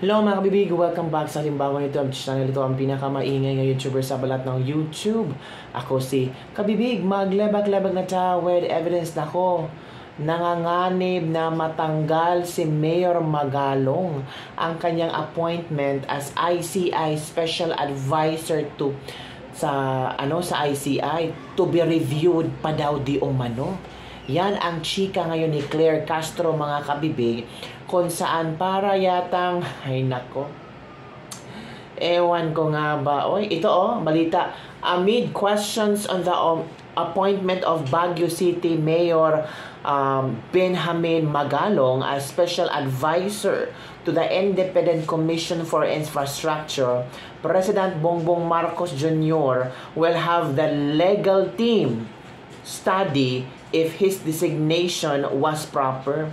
Hello mga kabibig, welcome back sa Halimbawa YouTube channel. Ito ang pinakamaingay na YouTuber sa balat ng YouTube. Ako si Kabibig, maglebag-lebag na siya with evidence na ko. Nanganganib na matanggal si Mayor Magalong ang kanyang appointment as ICI Special Advisor to sa ICI to be reviewed pa daw di umano. Yan ang chika ngayon ni Claire Castro mga kabibig, kung saan para yatang, ay nako, ewan ko nga ba, balita, amid questions on the appointment of Baguio City Mayor Benjamin Magalong as Special Advisor to the Independent Commission for Infrastructure, President Bongbong Marcos Jr. will have the legal team study if his designation was proper.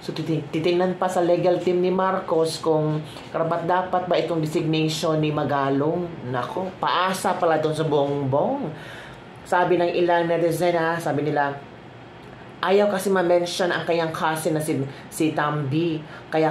So titingnan pa sa legal team ni Marcos kung karapat-dapat ba itong designation ni Magalong. Nako, paasa pala itong sa Bongbong. Sabi ng ilang netizen sabi nila, ayaw kasi ma-mention ang kanyang cousin na si Tambi. Kaya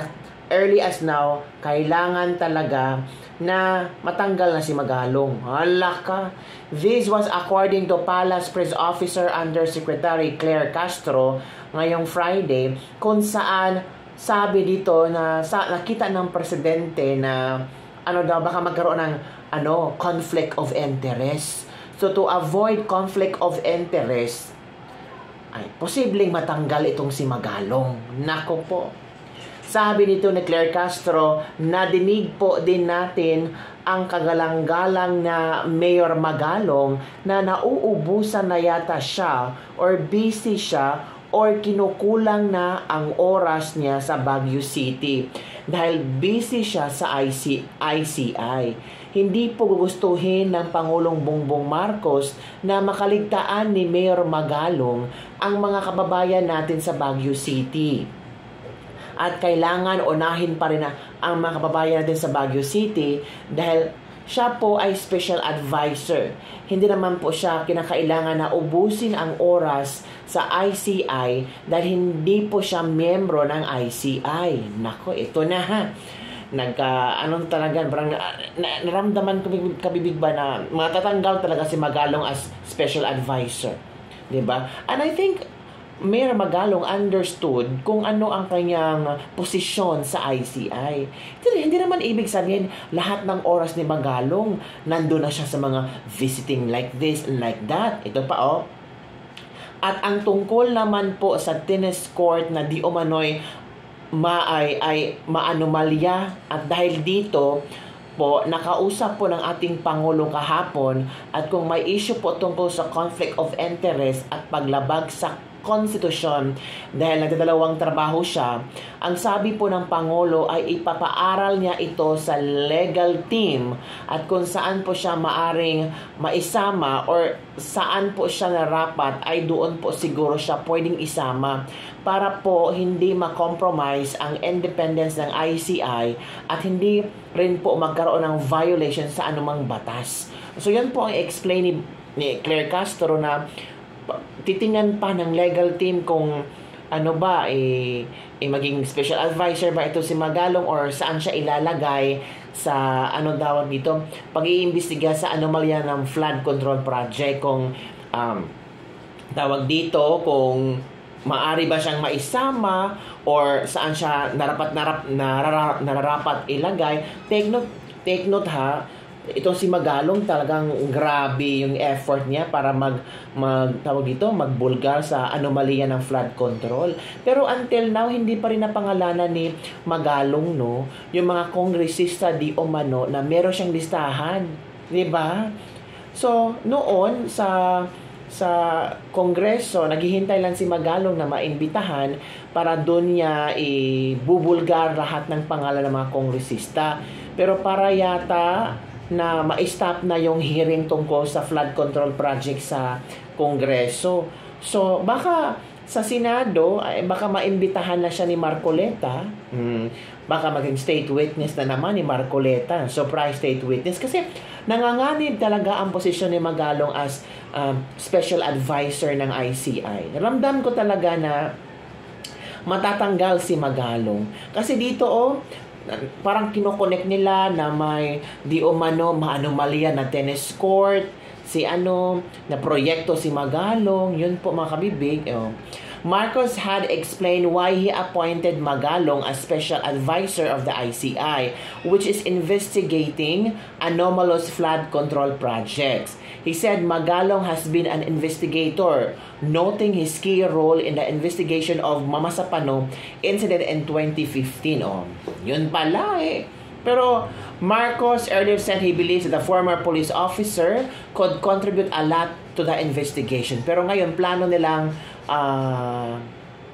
early as now, kailangan talaga na matanggal na si Magalong. Hala ka. This was according to Palace Press Officer Undersecretary Claire Castro ngayong Friday, kung saan sabi dito na nakita ng presidente na baka magkaroon ng conflict of interest. So to avoid conflict of interest, ay posibleng matanggal itong si Magalong. Nako po. Sabi nito ni Claire Castro, nadinig po din natin ang kagalang-galang na Mayor Magalong na nauubusan na yata siya or busy siya or kinukulang na ang oras niya sa Baguio City dahil busy siya sa ICI. Hindi po gugustuhin ng Pangulong Bongbong Marcos na makaligtaan ni Mayor Magalong ang mga kababayan natin sa Baguio City. At kailangan unahin pa rin ang mga kababayan natin sa Baguio City dahil siya po ay special advisor. Hindi naman po siya kinakailangan na ubusin ang oras sa ICI dahil hindi po siya miyembro ng ICI. Nako, ito na ha. Naramdaman kabibig ba na matatanggal talaga si Magalong as special advisor. Diba? And I think Mayor Magalong understood kung ano ang kanyang posisyon sa ICI. Hindi naman ibig sabihin lahat ng oras ni Magalong nandun na siya sa mga visiting like this and like that. Ito pa At ang tungkol naman po sa tennis court na di umano'y maanomalya, at dahil dito po nakausap po ng ating Pangulo kahapon, at kung may issue po tungkol sa conflict of interest at paglabag sa konstitusyon dahil nagdadalawang trabaho siya, ang sabi po ng Pangulo ay ipapaaral niya ito sa legal team at kung saan po siya maaring maisama or saan po siya narapat ay doon po siguro siya pwedeng isama para po hindi ma-compromise ang independence ng ICI at hindi rin po magkaroon ng violation sa anumang batas. So yan po ang explain ni Claire Castro na titingnan pa ng legal team kung maging special advisor ba ito si Magalong or saan siya ilalagay sa dito pag-iimbestiga sa anomalya ng flood control project, kung tawag dito kung maari ba siyang maisama or saan siya nararapat ilagay. Take note ha. Itong si Magalong talagang grabe yung effort niya para magbulgar sa anomalya ng flood control. Pero until now, hindi pa rin napangalanan ni Magalong yung mga kongresista di umano na meron siyang listahan. Diba? So, noon sa Kongreso, naghihintay lang si Magalong na maimbitahan para doon niya ibubulgar lahat ng pangalan ng mga kongresista. Pero para yata na ma-stop na yung hearing tungkol sa flood control project sa Kongreso. So, baka sa Senado, baka maimbitahan na siya ni Marcoleta. Baka maging state witness na naman ni Marcoleta. Surprise state witness. Kasi nanganganib talaga ang posisyon ni Magalong as special advisor ng ICI. Ramdam ko talaga na matatanggal si Magalong. Kasi dito parang kinokonek nila na may di umano maanomalya na tennis court, si na proyekto si Magalong, yun po mga kabibig. Marcos had explained why he appointed Magalong as special advisor of the ICI, which is investigating anomalous flood control projects. He said Magalong has been an investigator, noting his key role in the investigation of Mama Sapano incident in 2015. Yun pala eh. Pero Marcos earlier said he believes that the former police officer could contribute a lot to the investigation. Pero ngayon, plano nilang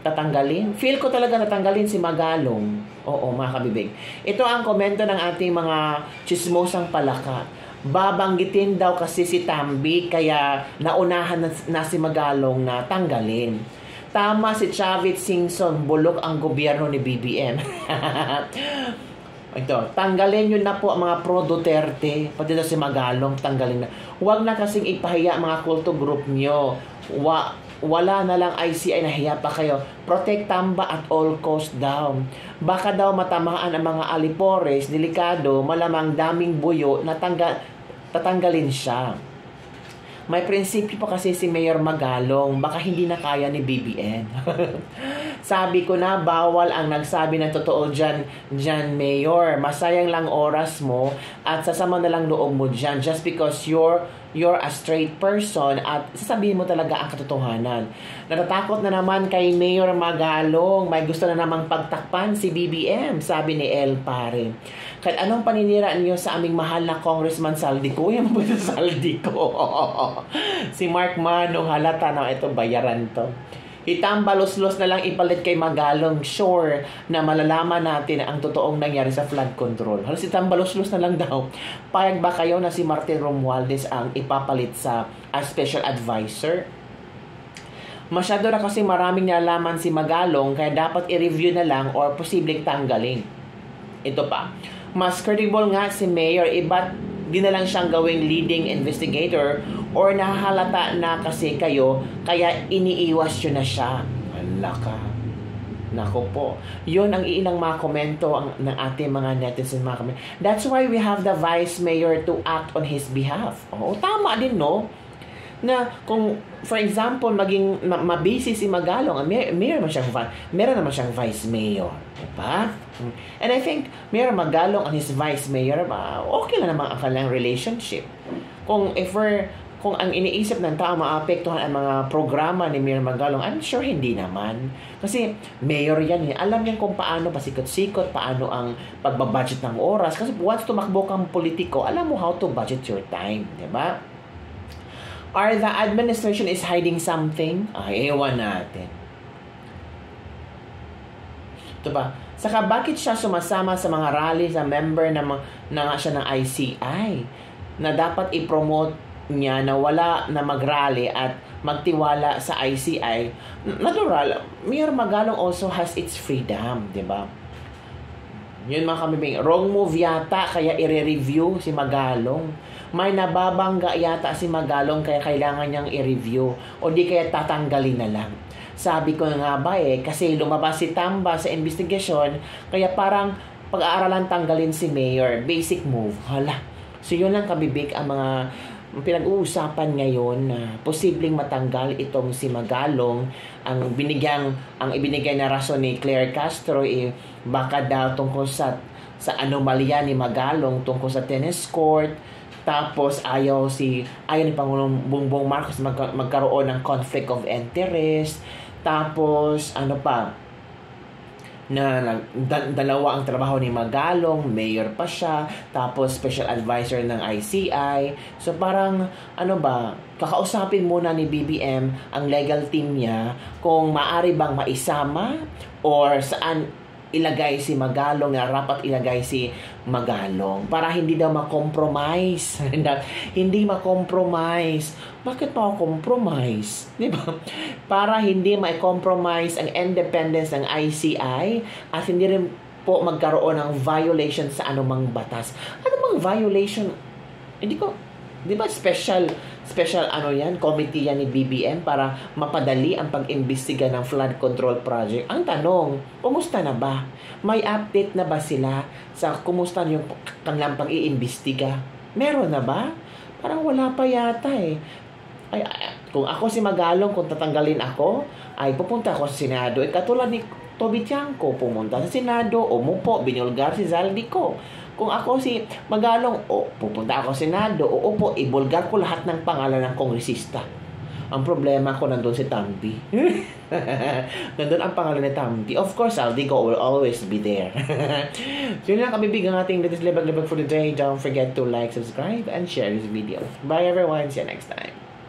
tatanggalin. Feel ko talaga tatanggalin si Magalong. Oo, mga kabibig. Ito ang komento ng ating mga chismosang palaka. Babanggitin daw kasi si Tambi, kaya naunahan na si Magalong na tanggalin. Tama si Chavit Singson, bulok ang gobyerno ni BBM. Ito, tanggalin nyo na po ang mga pro-Duterte, pati na si Magalong, tanggalin na. Huwag na kasing ipahiya mga kulto group nyo. Wala na lang ICI, nahiya pa kayo. Protect Tamba at all cost daw. Baka daw matamaan ang mga alipores, delikado, malamang daming buyo, tatanggalin siya. May prinsipyo pa kasi si Mayor Magalong, baka hindi na kaya ni BBM. Sabi ko na, bawal ang nagsabi ng totoo dyan, Mayor. Masayang lang oras mo at sasama na lang loob mo dyan just because you're a straight person at sasabihin mo talaga ang katotohanan. Natatakot na naman kay Mayor Magalong. May gusto na namang pagtakpan si BBM, sabi ni El Pare. Kahit anong paninira niyo sa aming mahal na Congressman Saldico, yung po sa Saldico. Si Mark Manong, halata na ito, bayaran to. Itambalos-los na lang ipalit kay Magalong, sure na malalaman natin ang totoong nangyari sa flood control. Halos itambalos-los na lang daw. Payag ba kayo na si Martin Romualdez ang ipapalit sa special advisor? Masyado na kasi maraming nalaman si Magalong, kaya dapat i-review na lang or posibleng tanggalin. Ito pa, mas credible nga si Mayor, iba't di na lang siyang gawing leading investigator or nahahalata na kasi kayo, kaya iniiwas yun na siya. Hala ka. Nako po. Yun ang ilang mga komento ng ating mga netizen, mga komento. That's why we have the Vice Mayor to act on his behalf. Oo, tama din, no? Na kung, for example, maging mabisi si Magalong, meron naman siyang Vice Mayor. Diba? And I think Mayor Magalong and his Vice Mayor, okay lang naman ang kanilang relationship. Kung ang iniisip ng tao maapektuhan ang mga programa ni Mayor Magalong, I'm sure hindi naman. Kasi mayor yan. Alam niya kung paano pasikot-sikot, paano ang pagbabudget ng oras. Kasi once tumakbo kang politiko, alam mo how to budget your time. Diba? Or the administration is hiding something? Ewan natin. Ito ba? Saka bakit siya sumasama sa mga rally sa member na nga siya ng ICI? Na dapat i-promote niya na wala na mag-rally at magtiwala sa ICI. Natural, Mayor Magalong also has its freedom, di ba? Yun mga kamibing, wrong move yata kaya i-review si Magalong. May nababangga yata si Magalong kaya kailangan niyang i-review o di kaya tatanggalin na lang. Sabi ko nga ba kasi lumabas si Tamba sa investigasyon, kaya parang pag-aaralan tanggalin si Mayor. Basic move. Hala. So yun lang kabibig ang mga pinag-uusapan ngayon na posibleng matanggal itong si Magalong. Ang ibinigay na rason ni Claire Castro baka daw tungkol sa anomalya ni Magalong tungkol sa tennis court. Tapos ayaw ni Pangulong Bongbong Marcos magkaroon ng conflict of interest. Tapos dalawa ang trabaho ni Magalong, mayor pa siya, tapos special advisor ng ICI. So parang kakausapin muna ni BBM ang legal team niya kung maaari bang maisama or saan ilagay si Magalong, na rapat ilagay si Magalong para hindi daw ma-compromise. Hindi ma-compromise. Bakit ma-compromise? Di ba? Para hindi ma-compromise ang independence ng ICI at hindi rin po magkaroon ng violation sa anumang batas. Anumang violation? Di ba special special committee yan ni BBM para mapadali ang pag-imbestiga ng flood control project. Ang tanong, kumusta na ba? May update na ba sila sa kumusta yung kanilang pag-iimbestiga? Meron na ba? Parang wala pa yata eh. Kung ako si Magalong, kung tatanggalin ako, ay pupunta ako sa Senado. Katulad ni Toby Tiangco, pumunta sa Senado, umupo, binulgar si Zaldico. Kung ako si Magalong, pupunta ako sa Senado, uupo, ibulgar ko lahat ng pangalan ng kongresista. Ang problema ko nandun si Tampi. Nandun ang pangalan ni Tampi. Of course, Zaldico will always be there. So yun lang kabibig ang ating latest libag for the day. Don't forget to like, subscribe, and share this video. Bye everyone. See you next time.